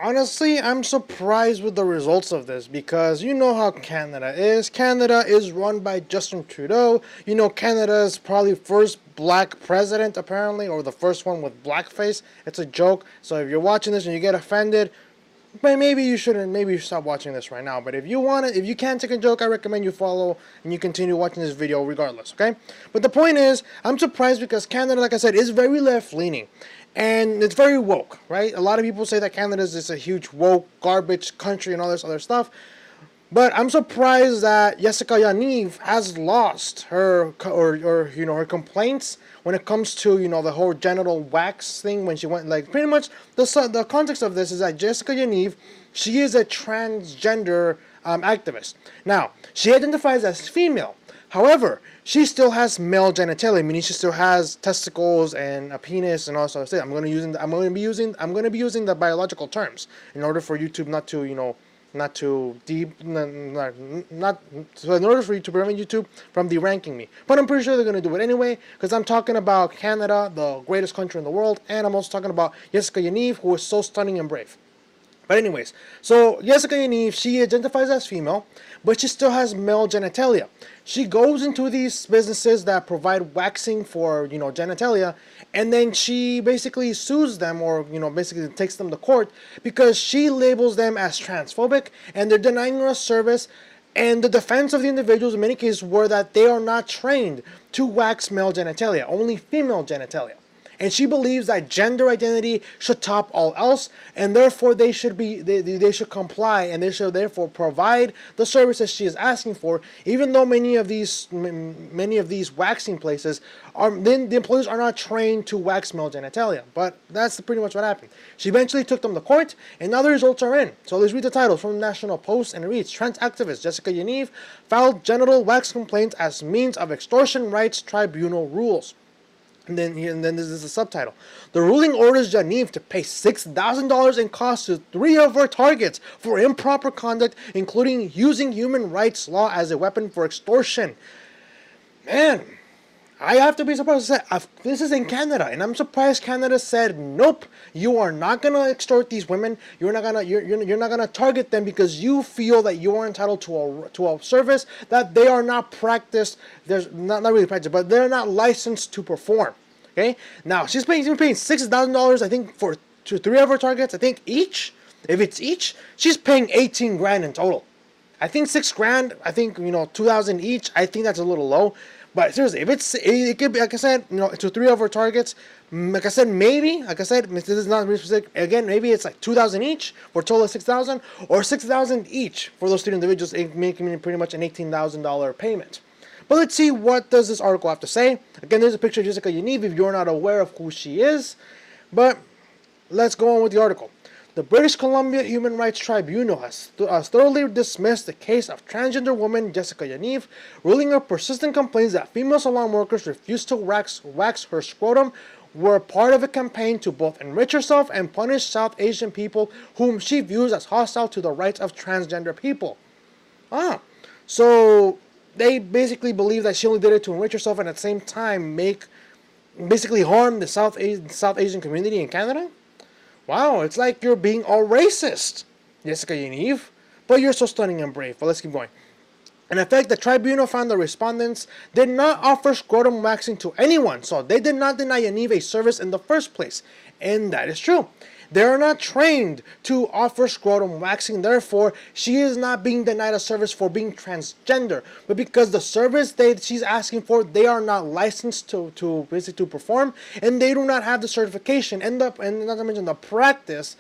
Honestly, I'm surprised with the results of this because you know how Canada is. Canada is run by Justin Trudeau. You know, Canada's probably first black president, apparently, or the first one with blackface. It's a joke. So if you're watching this and you get offended, but maybe you shouldn't. Maybe you stop watching this right now. But if you want it, if you can't take a joke, I recommend you follow and you continue watching this video regardless. Okay. But the point is, I'm surprised because Canada, like I said, is very left leaning, and it's very woke. Right. A lot of people say that Canada is just a huge woke garbage country and all this other stuff. But I'm surprised that Jessica Yaniv has lost her or her complaints when it comes to the whole genital wax thing when she went like pretty much the context of this is that Jessica Yaniv, she is a transgender activist. Now she identifies as female. However, she still has male genitalia, meaning she still has testicles and a penis and all that stuff. I'm going to be using the biological terms in order for YouTube not too deep, not so in order for you to prevent YouTube from deranking me. But I'm pretty sure they're going to do it anyway because I'm talking about Canada, the greatest country in the world, and I'm also talking about Jessica Yaniv, who is so stunning and brave. But anyways, so Jessica Yaniv, she identifies as female, but she still has male genitalia. She goes into these businesses that provide waxing for, genitalia, and then she basically sues them or, basically takes them to court because she labels them as transphobic and they're denying her a service. And the defense of the individuals in many cases were that they are not trained to wax male genitalia, only female genitalia. And she believes that gender identity should top all else, and therefore they should should comply, and they should therefore provide the services she is asking for. Even though many of these waxing places the employees are not trained to wax male genitalia, but that's pretty much what happened. She eventually took them to court, and now the results are in. So let's read the title from the National Post, and it reads: Trans activist Jessica Yaniv filed genital wax complaints as means of extortion rights tribunal rules. And then this is the subtitle. The ruling orders Yaniv to pay $6,000 in costs to 3 of her targets for improper conduct, including using human rights law as a weapon for extortion. Man, I have to be surprised. This is in Canada, and I'm surprised Canada said, nope, you are not gonna extort these women. You're not gonna target them because you feel that you are entitled to a service that they are not practiced. There's not really practiced, but they're not licensed to perform. Okay, now she's paying $6,000, I think, for 3 of her targets. I think each. If it's each, she's paying 18 grand in total. I think 6 grand. I think 2,000 each. I think that's a little low. But seriously, it could be, like I said, to 3 of our targets. Like I said, this is not really specific. Again, maybe it's like 2,000 each for a total of 6,000, or 6,000 each for those 3 individuals, making pretty much an $18,000 payment. But let's see, what does this article have to say? Again, there's a picture of Jessica Yaniv if you're not aware of who she is. But let's go on with the article. The British Columbia Human Rights Tribunal has thoroughly dismissed the case of transgender woman Jessica Yaniv, ruling her persistent complaints that female salon workers refused to wax her scrotum were part of a campaign to both enrich herself and punish South Asian people whom she views as hostile to the rights of transgender people. So they basically believe that she only did it to enrich herself and at the same time basically harm the South Asian community in Canada? Wow, it's like you're being all racist, Jessica Yaniv. But you're so stunning and brave. But let's keep going. In effect, the tribunal found the respondents did not offer scrotum waxing to anyone, so they did not deny Yaniv a service in the first place. And that is true. They are not trained to offer scrotum waxing, therefore, she is not being denied a service for being transgender. But because the service she's asking for, they are not licensed to basically to perform, and they do not have the certification and not to mention the practice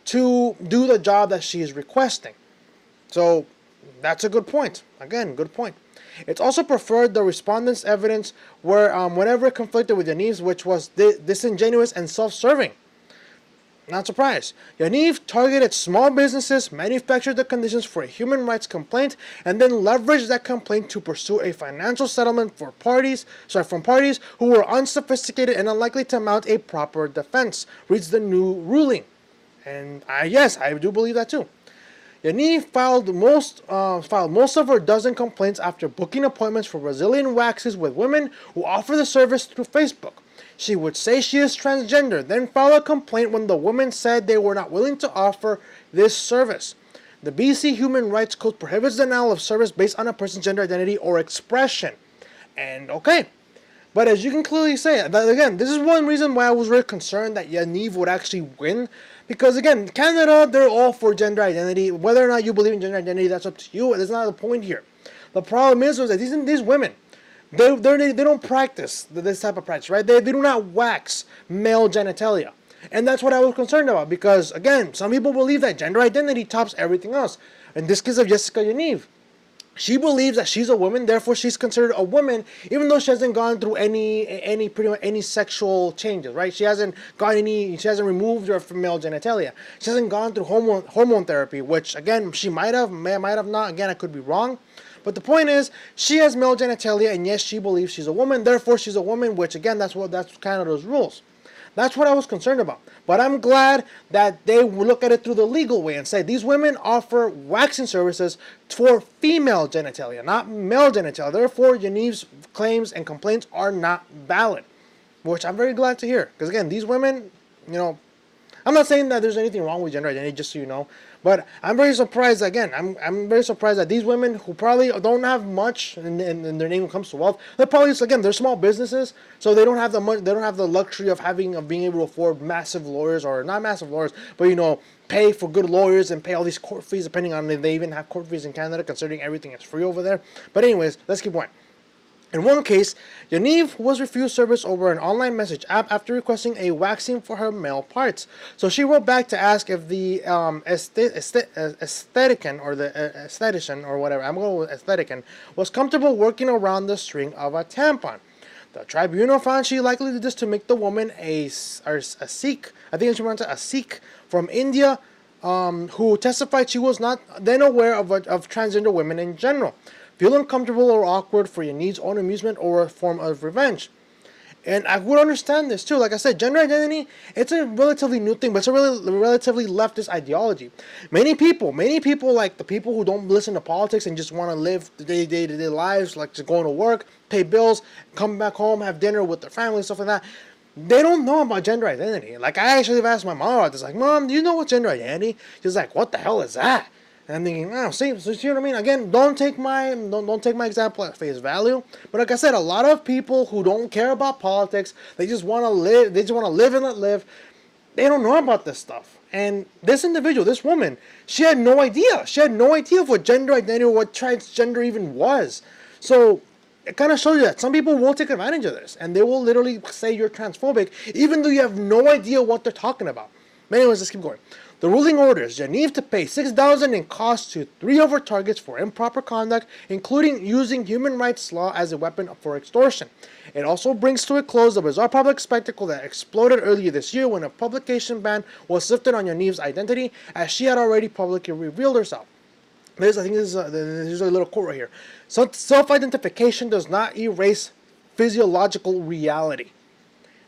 to do the job that she is requesting. So that's a good point. Again, good point. It's also preferred the respondents' evidence where whenever it conflicted with Yaniv's, which was disingenuous and self-serving. Not surprised. Yaniv targeted small businesses, manufactured the conditions for a human rights complaint, and then leveraged that complaint to pursue a financial settlement from parties who were unsophisticated and unlikely to mount a proper defense, reads the new ruling. And yes, I do believe that too. Yaniv filed most of her dozen complaints after booking appointments for Brazilian waxes with women who offer the service through Facebook. She would say she is transgender, then file a complaint when the woman said they were not willing to offer this service. The BC Human Rights Code prohibits denial of service based on a person's gender identity or expression. And okay, but as you can clearly say, again, this is one reason why I was really concerned that Yaniv would actually win. Because again, Canada, they're all for gender identity. Whether or not you believe in gender identity, that's up to you. That's not the point here. The problem is that these women, they don't practice this type of practice, right? They do not wax male genitalia. And that's what I was concerned about. Because again, some people believe that gender identity tops everything else. In this case of Jessica Yaniv, she believes that she's a woman, therefore she's considered a woman, even though she hasn't gone through any sexual changes, right? She hasn't removed her male genitalia. She hasn't gone through hormone therapy, which again she might have not. Again, I could be wrong, but the point is she has male genitalia, and yes, she believes she's a woman, therefore she's a woman. Which again, that's Canada's rules. That's what I was concerned about. But I'm glad that they look at it through the legal way and say these women offer waxing services for female genitalia, not male genitalia. Therefore, Yaniv's claims and complaints are not valid, which I'm very glad to hear. Because again, these women, I'm not saying that there's anything wrong with gender identity, just so you know. But I'm very surprised, again, I'm very surprised that these women who probably don't have much in their name when it comes to wealth, they're probably, again, they're small businesses, so they don't have the luxury of being able to afford massive lawyers, or not massive lawyers, but, pay for good lawyers and pay all these court fees, depending on if they even have court fees in Canada, considering everything is free over there. But anyways, let's keep going. In one case, Yaniv was refused service over an online message app after requesting a waxing for her male parts. So she wrote back to ask if the aesthetician or the aesthetician or whatever, I'm going with aesthetician, was comfortable working around the string of a tampon. The tribunal found she likely did this to make the woman a Sikh, I think she meant a Sikh from India, who testified she was not then aware of transgender women in general. Feel uncomfortable or awkward for your needs, own amusement, or a form of revenge. And I would understand this too. Like I said, gender identity, it's a relatively new thing, but it's a relatively leftist ideology. Many people, like the people who don't listen to politics and just want to live their day-to-day lives, like just going to work, pay bills, come back home, have dinner with their family, stuff like that, they don't know about gender identity. Like, I actually have asked my mom about this, like, Mom, do you know what gender identity? She's like, what the hell is that? And I'm thinking, oh, see what I mean? Again, don't take my example at face value. But like I said, a lot of people who don't care about politics, they just want to live. They just want to live and let live. They don't know about this stuff. And this individual, this woman, she had no idea. She had no idea of what gender identity or what transgender even was. So it kind of shows you that some people will take advantage of this, and they will literally say you're transphobic, even though you have no idea what they're talking about. But anyways, let's keep going. The ruling orders Yaniv to pay $6,000 in costs to 3 of her targets for improper conduct, including using human rights law as a weapon for extortion. It also brings to a close the bizarre public spectacle that exploded earlier this year when a publication ban was lifted on Yaniv's identity, as she had already publicly revealed herself. There's a little quote right here. So self-identification does not erase physiological reality.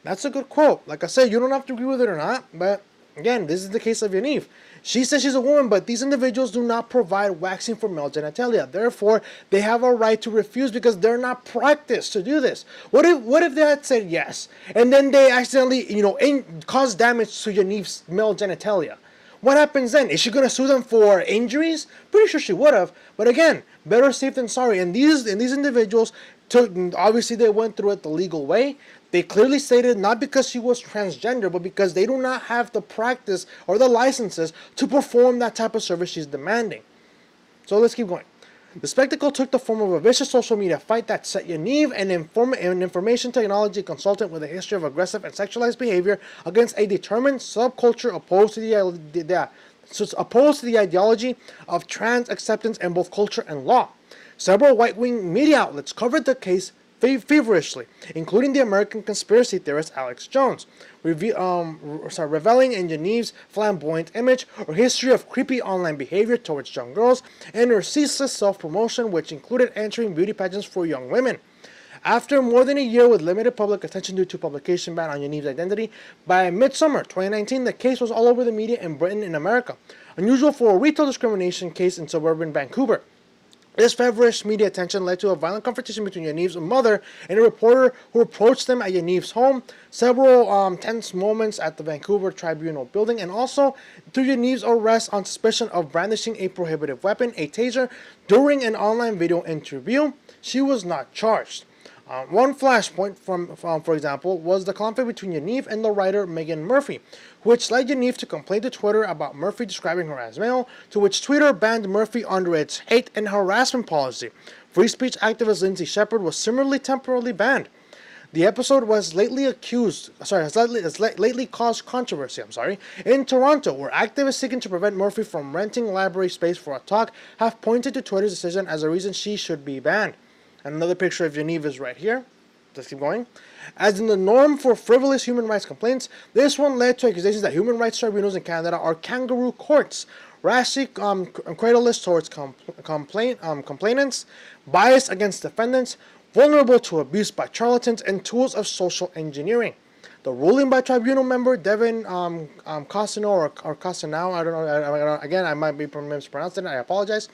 That's a good quote. Like I said, you don't have to agree with it or not, but again, this is the case of Yaniv. She says she's a woman, but these individuals do not provide waxing for male genitalia. Therefore, they have a right to refuse because they're not practiced to do this. What if they had said yes, and then they accidentally, cause damage to Yaniv's male genitalia? What happens then? Is she going to sue them for injuries? Pretty sure she would have. But again, better safe than sorry. And these individuals obviously they went through it the legal way. They clearly stated not because she was transgender, but because they do not have the practice or the licenses to perform that type of service she's demanding. So let's keep going. The spectacle took the form of a vicious social media fight that set Yaniv, an information technology consultant with a history of aggressive and sexualized behavior, against a determined subculture opposed to the ideology of trans acceptance in both culture and law. Several right-wing media outlets covered the case feverishly, including the American conspiracy theorist Alex Jones, reveling in Yaniv's flamboyant image, her history of creepy online behavior towards young girls, and her ceaseless self-promotion, which included entering beauty pageants for young women. After more than a year with limited public attention due to publication ban on Yaniv's identity, by midsummer 2019, the case was all over the media in Britain and America, unusual for a retail discrimination case in suburban Vancouver. This feverish media attention led to a violent confrontation between Yaniv's mother and a reporter who approached them at Yaniv's home. Several tense moments at the Vancouver Tribunal building, and also to Yaniv's arrest on suspicion of brandishing a prohibited weapon, a taser, during an online video interview. She was not charged. One flashpoint for example, was the conflict between Yaniv and the writer Megan Murphy, which led Yaniv to complain to Twitter about Murphy describing her as male, to which Twitter banned Murphy under its hate and harassment policy. Free speech activist Lindsay Shepard was similarly temporarily banned. The episode was lately caused controversy, in Toronto, where activists seeking to prevent Murphy from renting library space for a talk have pointed to Twitter's decision as a reason she should be banned. And another picture of Yaniv is right here. Let's keep going. As in the norm for frivolous human rights complaints, this one led to accusations that human rights tribunals in Canada are kangaroo courts, rashly credulous towards complainants, biased against defendants, vulnerable to abuse by charlatans, and tools of social engineering. The ruling by tribunal member Devin Cosino or Cosinau, I don't know, again, I might be mispronouncing it, I apologize,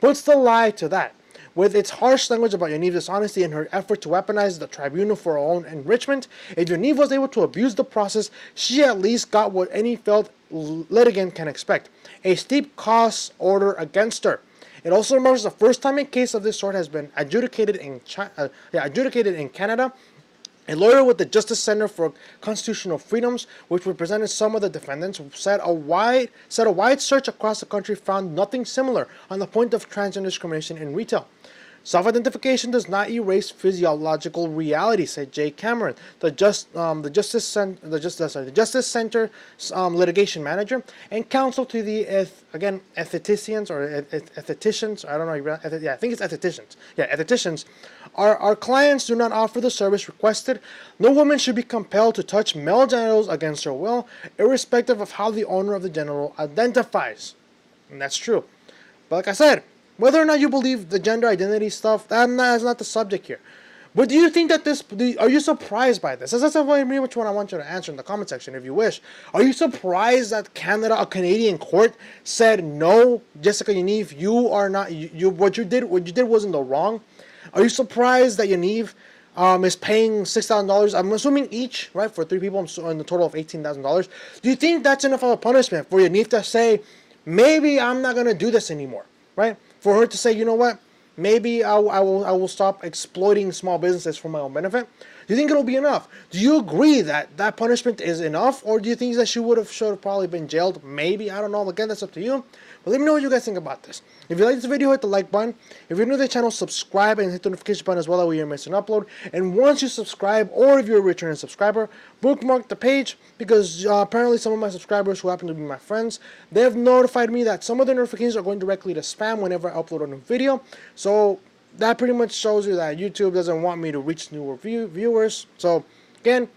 puts the lie to that. With its harsh language about Yaniv's dishonesty and her effort to weaponize the tribunal for her own enrichment, if Yaniv was able to abuse the process, she at least got what any failed litigant can expect: a steep cost order against her. It also marks the first time a case of this sort has been adjudicated in Canada. A lawyer with the Justice Center for Constitutional Freedoms, which represented some of the defendants, said a wide search across the country found nothing similar on the point of transgender discrimination in retail. Self-identification does not erase physiological reality, said Jay Cameron, the Justice Center litigation manager and counsel to the estheticians. I don't know. I think it's estheticians. Estheticians. Our clients do not offer the service requested. No woman should be compelled to touch male genitals against her will, irrespective of how the owner of the genital identifies. And that's true. But like I said, whether or not you believe the gender identity stuff, that's not the subject here. But do you think that are you surprised by this? That's pretty much what I want you to answer in the comment section if you wish. Are you surprised that a Canadian court said, no, Jessica Yaniv, you are not, what you did wasn't the wrong? Are you surprised that Yaniv is paying $6,000, I'm assuming each, right, for 3 people, in the total of $18,000? Do you think that's enough of a punishment for Yaniv to say, maybe I'm not going to do this anymore, right? For her to say, you know what, maybe I will stop exploiting small businesses for my own benefit? Do you think it'll be enough? Do you agree that that punishment is enough? Or do you think that she should have probably been jailed? Maybe, I don't know. Again, that's up to you. But let me know what you guys think about this. If you like this video, hit the like button. If you're new to the channel, subscribe and hit the notification button as well, that way you're missing an upload. And once you subscribe, or if you're a returning subscriber, bookmark the page, because apparently some of my subscribers who happen to be my friends, they have notified me that some of the notifications are going directly to spam whenever I upload a new video. So that pretty much shows you that YouTube doesn't want me to reach newer viewers. So again,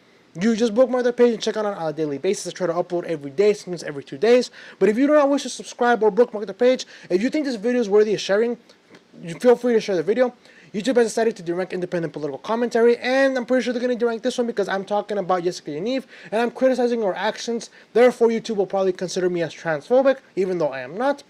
you just bookmark the page and check out on a daily basis. I try to upload every day, sometimes every 2 days. But if you do not wish to subscribe or bookmark the page, if you think this video is worthy of sharing, you feel free to share the video. YouTube has decided to derank independent political commentary, and I'm pretty sure they're going to derank this one because I'm talking about Jessica Yaniv, and I'm criticizing her actions. Therefore, YouTube will probably consider me as transphobic, even though I am not.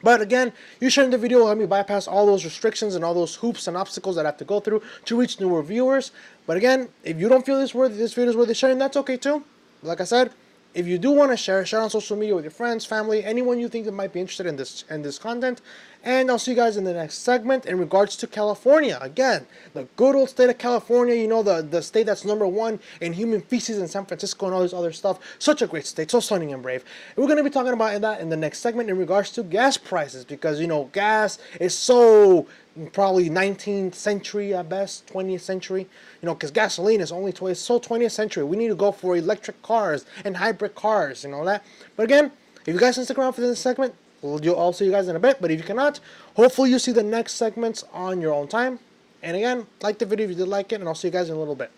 But again, you sharing the video will help me bypass all those restrictions and all those hoops and obstacles that I have to go through to reach newer viewers. But again, if you don't feel this video is worth sharing, that's okay too. Like I said, if you do want to share on social media with your friends, family, anyone you think that might be interested in this content. And I'll see you guys in the next segment in regards to California. Again, the good old state of California, you know, the state that's #1 in human feces in San Francisco and all this other stuff. Such a great state, so stunning and brave. And we're going to be talking about that in the next segment in regards to gas prices, because, you know, gas is so probably 19th century at best, 20th century, you know, because gasoline is only so 20th century. We need to go for electric cars and hybrid cars and all that. But again, if you guys can stick around for this segment, I'll see you guys in a bit. But if you cannot, hopefully you see the next segments on your own time. And again, like the video if you did like it, and I'll see you guys in a little bit.